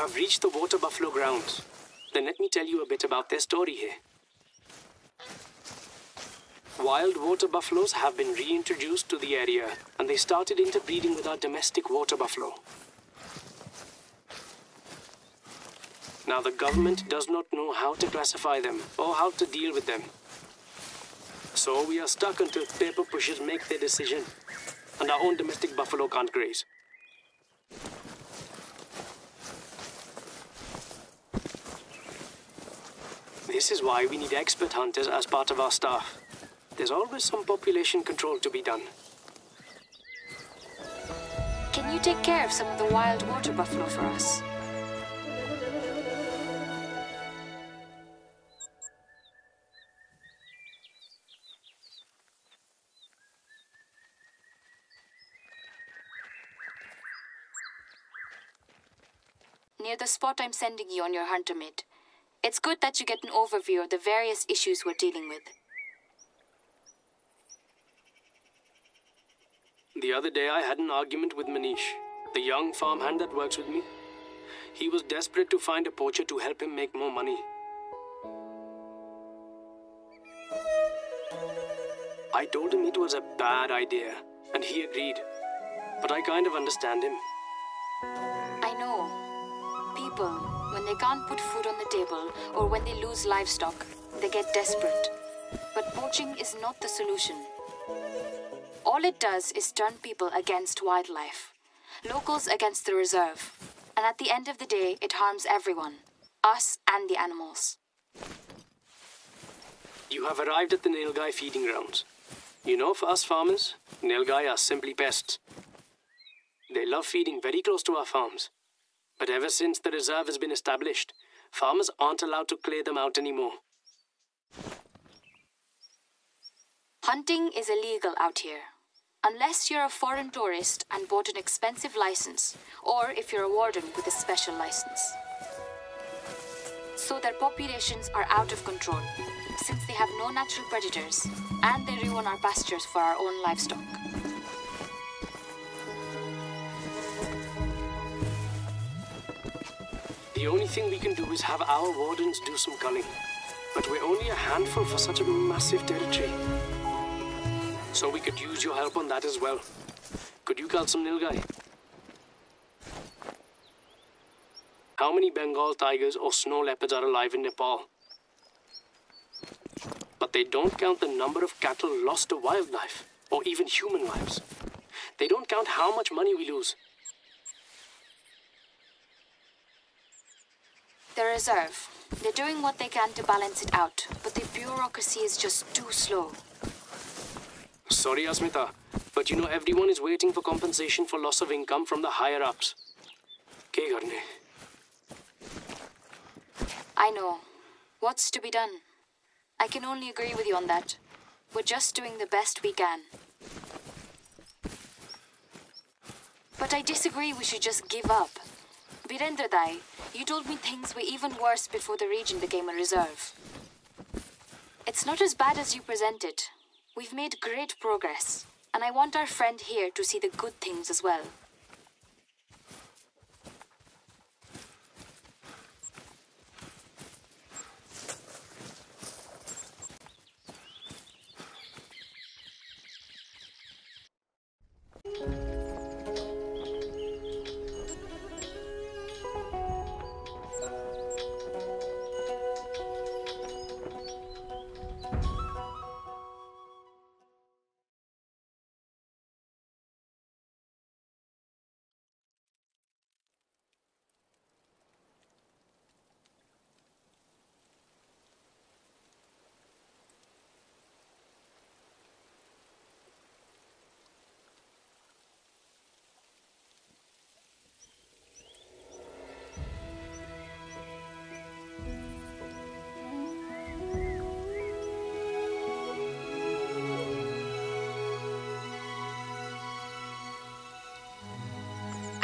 have reached the water buffalo grounds. Then let me tell you a bit about their story here. Wild water buffaloes have been reintroduced to the area, and they started interbreeding with our domestic water buffalo. Now the government does not know how to classify them or how to deal with them. So we are stuck until paper pushers make their decision, and our own domestic buffalo can't graze. This is why we need expert hunters as part of our staff. There's always some population control to be done. Can you take care of some of the wild water buffalo for us? Near the spot I'm sending you on your hunter mate. It's good that you get an overview of the various issues we're dealing with. The other day I had an argument with Manish, the young farmhand that works with me. He was desperate to find a poacher to help him make more money. I told him it was a bad idea, and he agreed. But I kind of understand him. I know. People, when they can't put food on the table or when they lose livestock, they get desperate. But poaching is not the solution. All it does is turn people against wildlife, locals against the reserve, and at the end of the day, it harms everyone, us and the animals. You have arrived at the Nilgai feeding grounds. You know, for us farmers, Nilgai are simply pests. They love feeding very close to our farms. But ever since the reserve has been established, farmers aren't allowed to clear them out anymore. Hunting is illegal out here. Unless you're a foreign tourist and bought an expensive license, or if you're a warden with a special license. So their populations are out of control, since they have no natural predators, and they ruin our pastures for our own livestock. The only thing we can do is have our wardens do some culling. But we're only a handful for such a massive territory. So we could use your help on that as well. Could you cull some Nilgai? How many Bengal tigers or snow leopards are alive in Nepal? But they don't count the number of cattle lost to wildlife, or even human lives. They don't count how much money we lose. The reserve. They're doing what they can to balance it out, but the bureaucracy is just too slow. Sorry, Asmita, but you know everyone is waiting for compensation for loss of income from the higher-ups. Kya karne? I know. What's to be done? I can only agree with you on that. We're just doing the best we can. But I disagree we should just give up. Virendra Dai, you told me things were even worse before the region became a reserve. It's not as bad as you presented. We've made great progress, and I want our friend here to see the good things as well.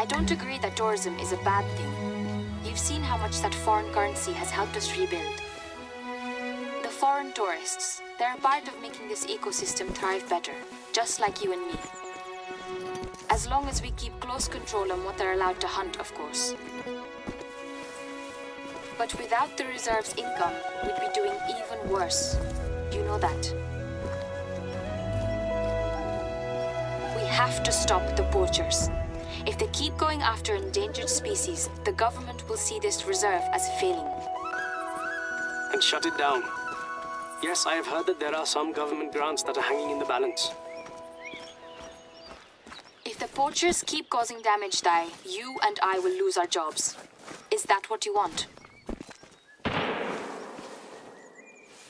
I don't agree that tourism is a bad thing. You've seen how much that foreign currency has helped us rebuild. The foreign tourists, they're a part of making this ecosystem thrive better, just like you and me. As long as we keep close control on what they're allowed to hunt, of course. But without the reserve's income, we'd be doing even worse. You know that. We have to stop the poachers. If they keep going after endangered species, the government will see this reserve as failing. And shut it down. Yes, I have heard that there are some government grants that are hanging in the balance. If the poachers keep causing damage, Dai, you and I will lose our jobs. Is that what you want?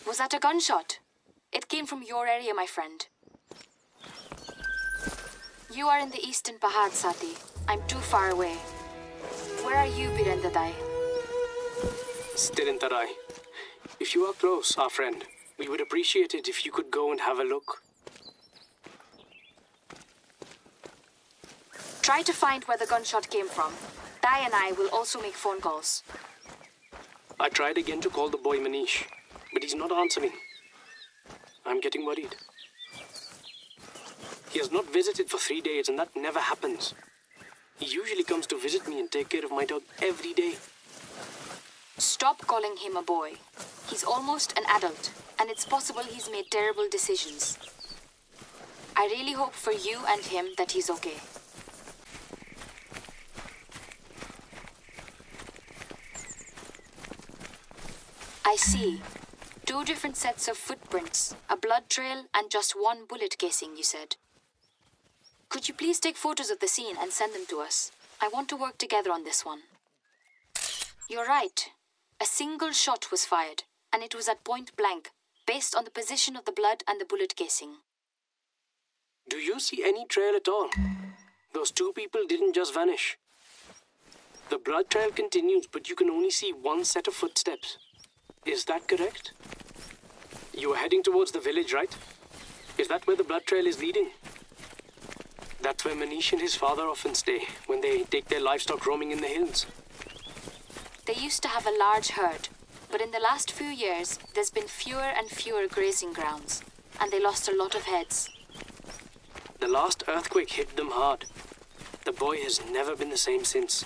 Was that a gunshot? It came from your area, my friend. You are in the eastern Pahad, Sati. I'm too far away. Where are you, Birendra Dai? Still in Tarai. If you are close, our friend, we would appreciate it if you could go and have a look. Try to find where the gunshot came from. Dai and I will also make phone calls. I tried again to call the boy Manish, but he's not answering. I'm getting worried. He has not visited for 3 days, and that never happens. He usually comes to visit me and take care of my dog every day. Stop calling him a boy. He's almost an adult, and it's possible he's made terrible decisions. I really hope for you and him that he's okay. I see. 2 different sets of footprints, a blood trail, and just 1 bullet casing, you said. Could you please take photos of the scene and send them to us? I want to work together on this one. You're right. A single shot was fired, and it was at point blank, based on the position of the blood and the bullet casing. Do you see any trail at all? Those 2 people didn't just vanish. The blood trail continues, but you can only see 1 set of footsteps. Is that correct? You are heading towards the village, right? Is that where the blood trail is leading? That's where Manish and his father often stay when they take their livestock roaming in the hills. They used to have a large herd, but in the last few years, there's been fewer and fewer grazing grounds, and they lost a lot of heads. The last earthquake hit them hard. The boy has never been the same since.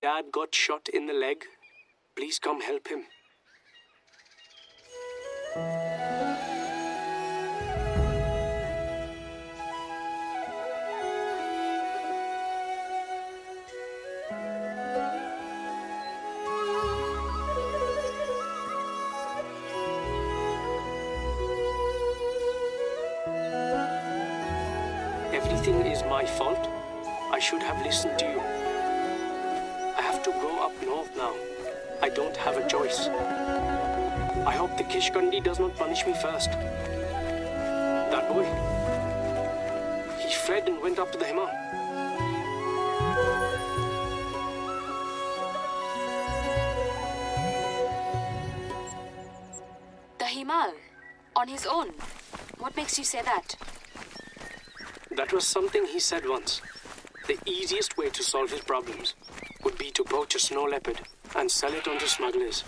Dad got shot in the leg. Please come help him. Everything is my fault. I should have listened to you. I have to go up north now. I don't have a choice. I hope the Kishkandi does not punish me first. That boy, he fled and went up to the Himal. The Himal? On his own? What makes you say that? That was something he said once. The easiest way to solve his problems would be to poach a snow leopard and sell it on to smugglers.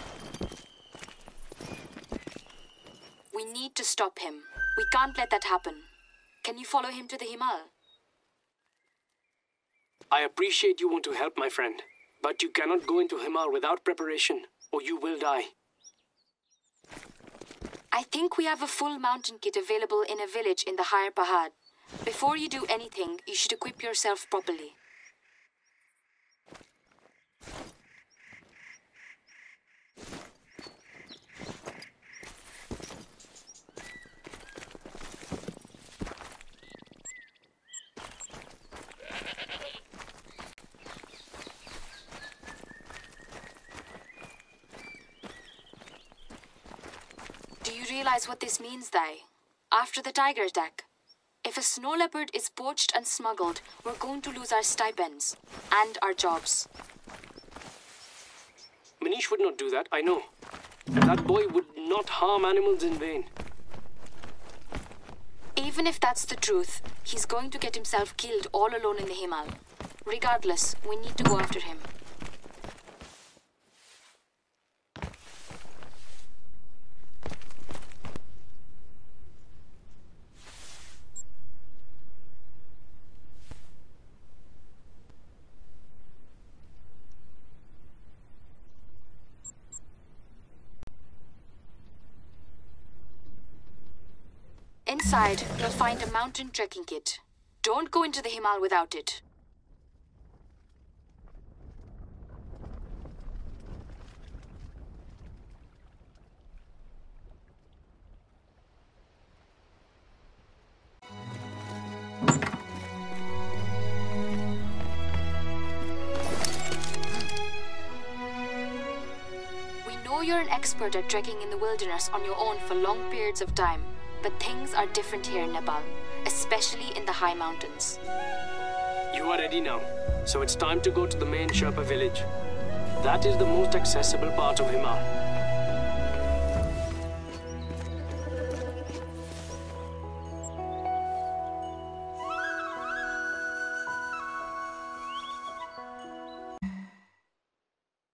We need to stop him. We can't let that happen. Can you follow him to the Himal? I appreciate you want to help, my friend, but you cannot go into Himal without preparation, or you will die. I think we have a full mountain kit available in a village in the higher Pahad. Before you do anything, you should equip yourself properly. Do you realize what this means, Dai? After the tiger attack, if a snow leopard is poached and smuggled, we're going to lose our stipends and our jobs. Manish would not do that, I know. That boy would not harm animals in vain. Even if that's the truth, he's going to get himself killed all alone in the Himal. Regardless, we need to go after him. Inside, you'll find a mountain trekking kit. Don't go into the Himal without it. We know you're an expert at trekking in the wilderness on your own for long periods of time, but things are different here in Nepal, especially in the high mountains. You are ready now, so it's time to go to the main Sherpa village. That is the most accessible part of Himal.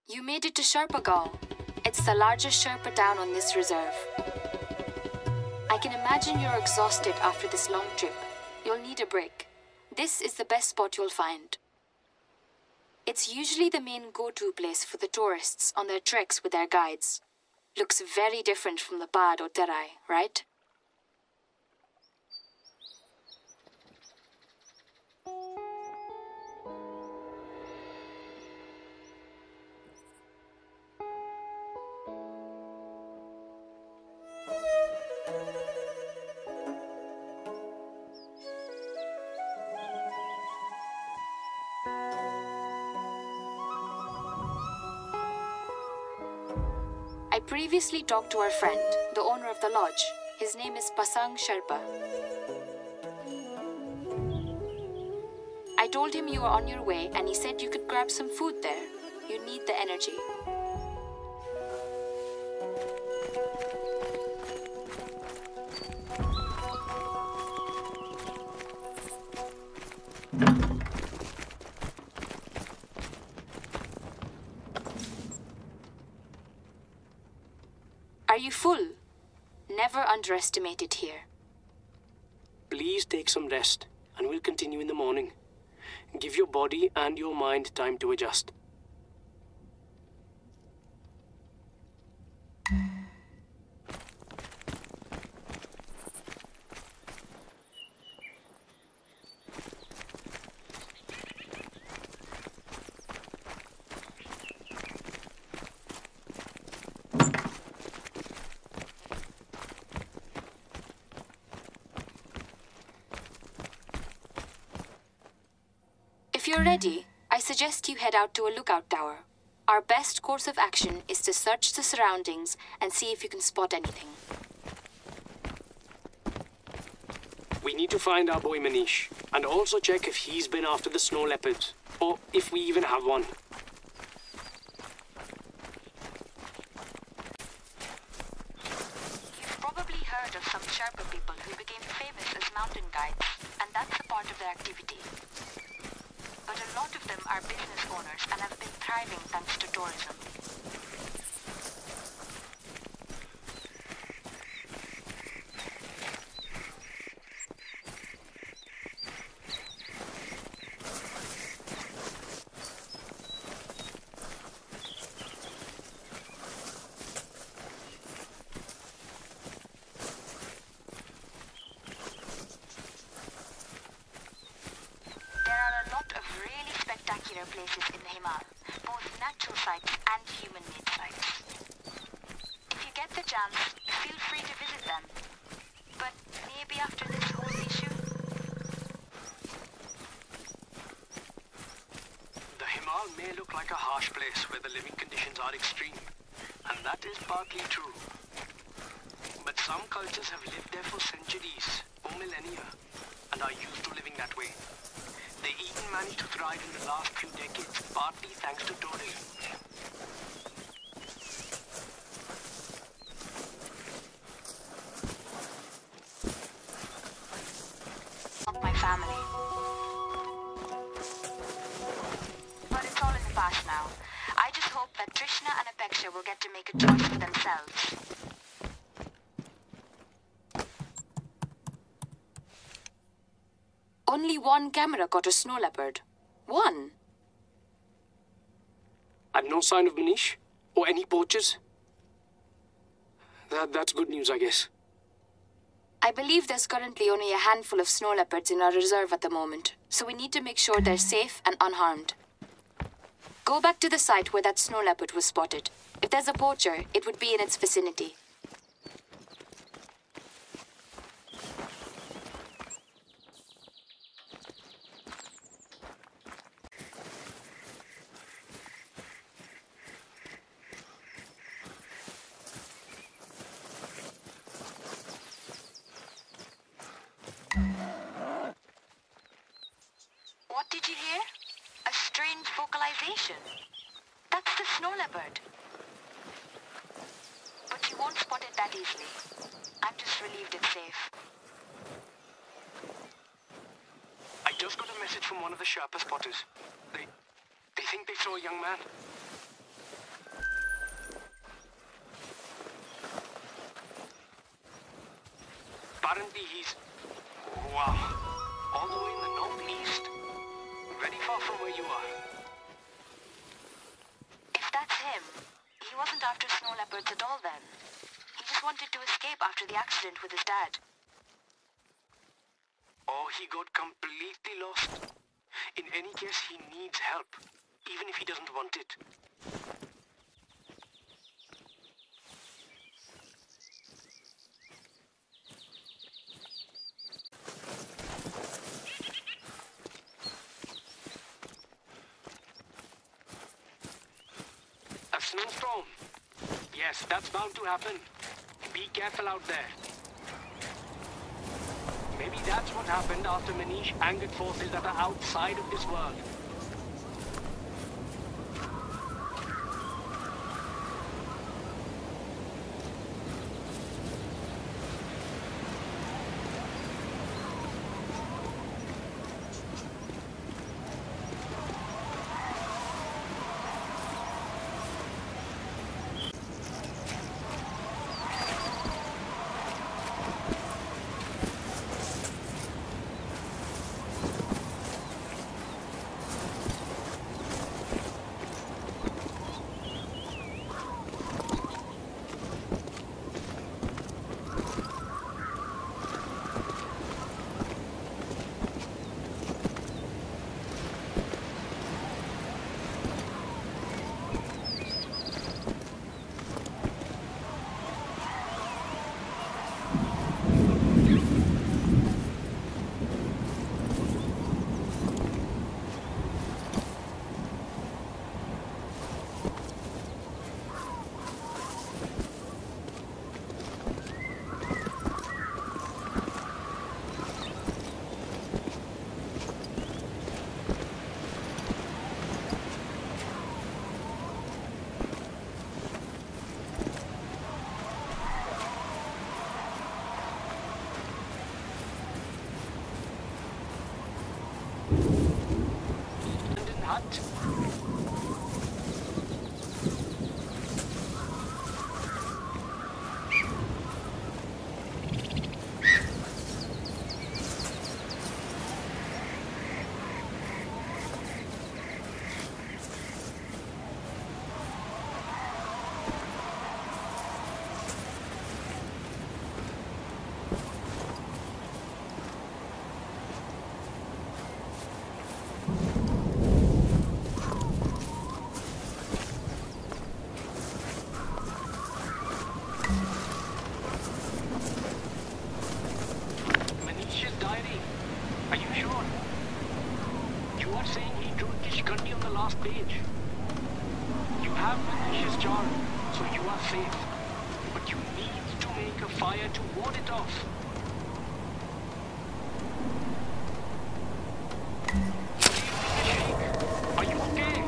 You made it to Sherpa Gaon. It's the largest Sherpa town on this reserve. I can imagine you're exhausted after this long trip. You'll need a break. This is the best spot you'll find. It's usually the main go-to place for the tourists on their treks with their guides. Looks very different from the Pad or Terai, right? I previously talked to our friend, the owner of the lodge. His name is Pasang Sherpa. I told him you were on your way and he said you could grab some food there. You need the energy. Are you full? Never underestimate it here. Please take some rest, and we'll continue in the morning. Give your body and your mind time to adjust. If you're ready, I suggest you head out to a lookout tower. Our best course of action is to search the surroundings and see if you can spot anything. We need to find our boy Manish, and also check if he's been after the snow leopards, or if we even have one. You've probably heard of some Sherpa people who became famous as mountain guides, and that's a part of their activity. But a lot of them are business owners and have been thriving thanks to tourism. Places in the Himal, both natural sites and human-made sites. If you get the chance, feel free to visit them. But maybe after this whole issue? The Himal may look like a harsh place where the living conditions are extreme, and that is partly true. But some cultures have lived there for centuries or millennia and are used to living that way. They even managed to thrive in the last few decades, partly thanks to tourism. Not my family. But it's all in the past now. I just hope that Trishna and Apeksha will get to make a choice for themselves. Only one camera caught a snow leopard. One? And no sign of Manish? Or any poachers? That's good news, I guess. I believe there's currently only a handful of snow leopards in our reserve at the moment, so we need to make sure they're safe and unharmed. Go back to the site where that snow leopard was spotted. If there's a poacher, it would be in its vicinity. What did you hear? A strange vocalization. That's the snow leopard. But you won't spot it that easily. I'm just relieved it's safe. I just got a message from one of the Sherpa spotters. They think they saw a young man. Apparently he's... wow. All the way in the northeast. Very far from where you are. If that's him, he wasn't after snow leopards at all then. He just wanted to escape after the accident with his dad. Or he got completely lost. In any case, he needs help, even if he doesn't want it. A snowstorm. Yes, that's bound to happen. Be careful out there. Maybe that's what happened after Manish angered forces that are outside of this world. Page. You have malicious charm, so you are safe. But you need to make a fire to ward it off. Are you okay?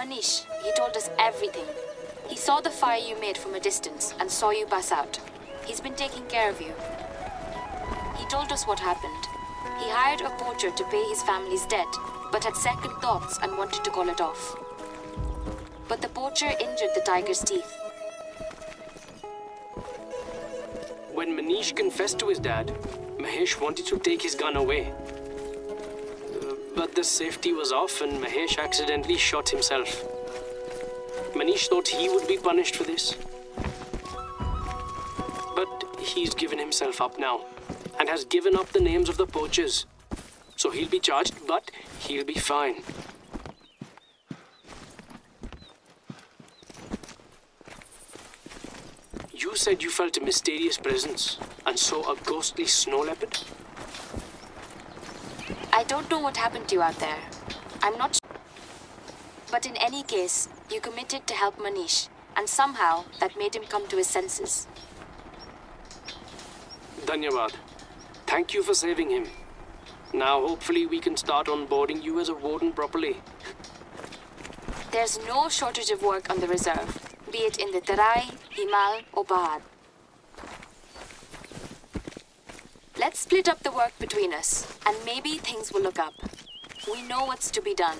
Manish. He told us everything. He saw the fire you made from a distance and saw you pass out. He's been taking care of you. He told us what happened. He hired a poacher to pay his family's debt, but had second thoughts and wanted to call it off. But the poacher injured the tiger's teeth. When Manish confessed to his dad, Mahesh wanted to take his gun away. But the safety was off and Mahesh accidentally shot himself. Manish thought he would be punished for this. But he's given himself up now and has given up the names of the poachers. So he'll be charged, but he'll be fine. You said you felt a mysterious presence and saw a ghostly snow leopard? I don't know what happened to you out there. I'm not sure. But in any case, you committed to help Manish, and somehow that made him come to his senses. Dhanyavad. Thank you for saving him. Now hopefully we can start onboarding you as a warden properly. There's no shortage of work on the reserve, be it in the Tarai, Himal or Bahad. Let's split up the work between us, and maybe things will look up. We know what's to be done.